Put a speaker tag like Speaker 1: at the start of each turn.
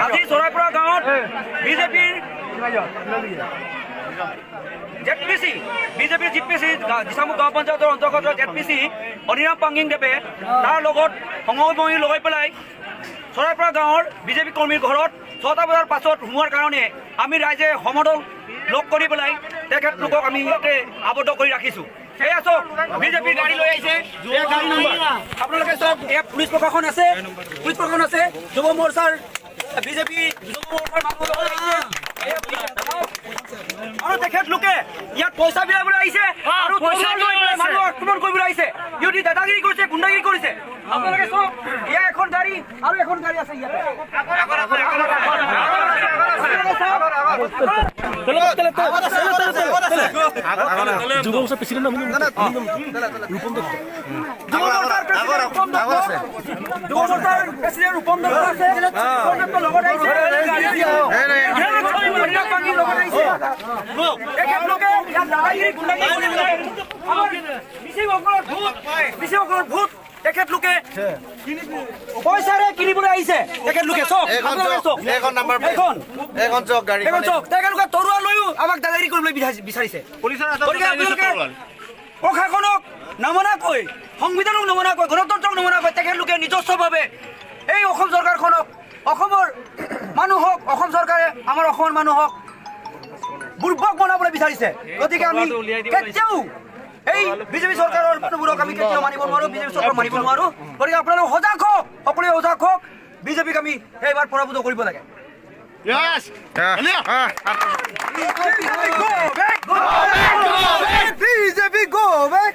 Speaker 1: আজি চৰাইপৰা গাঁৱত বিজেপিৰ জেডপিচি বিজেপিৰ জিপিচি দিছামুখ গাঁও পঞ্চায়তৰ অন্তৰ্গত জেডপিচি অনিৰাম পাংগিংদেৱে তাৰ লগত সংগমৰি লগাই পেলাই চৰাইপৰা গাঁৱৰ বিজেপি কৰ্মীৰ ঘৰত 6টা বজাৰ পাছত সোমোৱাৰ কাৰণে আমি ৰাইজে সমদল লগ কৰি পেলাই তেখেতলোকক আমি ইয়াতে আবদ্ধ কৰি ৰাখিছোঁ। এয়া চাওক বিজেপিৰ গাড়ী লৈ আহিছে, গাড়ী নম্বৰ আপোনালোকে চাওক, এয়া পুলিচ প্ৰশাসন আছে, যুৱ মৰ্চাৰ বিজেপি যুৱ মৰ্চাৰ মানুহ আৰু তেখেতলোকে ইয়াত পইচা বিলাবলৈ আহিছে আৰু মানুহ আক্ৰমণ কৰিবলৈ আহিছে। ইহঁতি দাদাগিৰি কৰিছে, গুণ্ডাগিৰি কৰিছে। আপোনালোকে চাওক, এয়া এখন গাড়ী আৰু এখন গাড়ী আছে ইয়াতে।
Speaker 2: যুৱ মৰ্চাৰ প্ৰেচিডেণ্ট ৰূপম দত্ত আছে, লগত আহিছে। তেখেতলোকে পইচাৰে কিনিবলৈ আহিছে। তেখেতলোকে তেখেতলোকে তৰোৱাল লৈও আমাক দাদাগিৰি কৰিবলৈ বিচাৰিছে। প্ৰশাসনক নমনাকৈ, সংবিধানক নমনাকৈ, গণতন্ত্ৰক নমনাকৈ তেখেতলোকে নিজস্বভাৱে এই অসম চৰকাৰখনক, অসমৰ মানুহক, অসম চৰকাৰে আমাৰ অসমৰ মানুহক বুৰ্বক বনাবলৈ বিচাৰিছে। গতিকে আমি কেতিয়াও এই বিজেপি চৰকাৰৰ মানুহবোৰক আমি কেতিয়াও মানিব নোৱাৰো, বিজেপি চৰকাৰ মানিব নোৱাৰো। গতিকে আপোনালোক সজাগ হওক, সকলোৱে সজাগ হওক। বিজেপিক আমি এইবাৰ পৰাভূত কৰিব লাগে।
Speaker 3: BJP go back!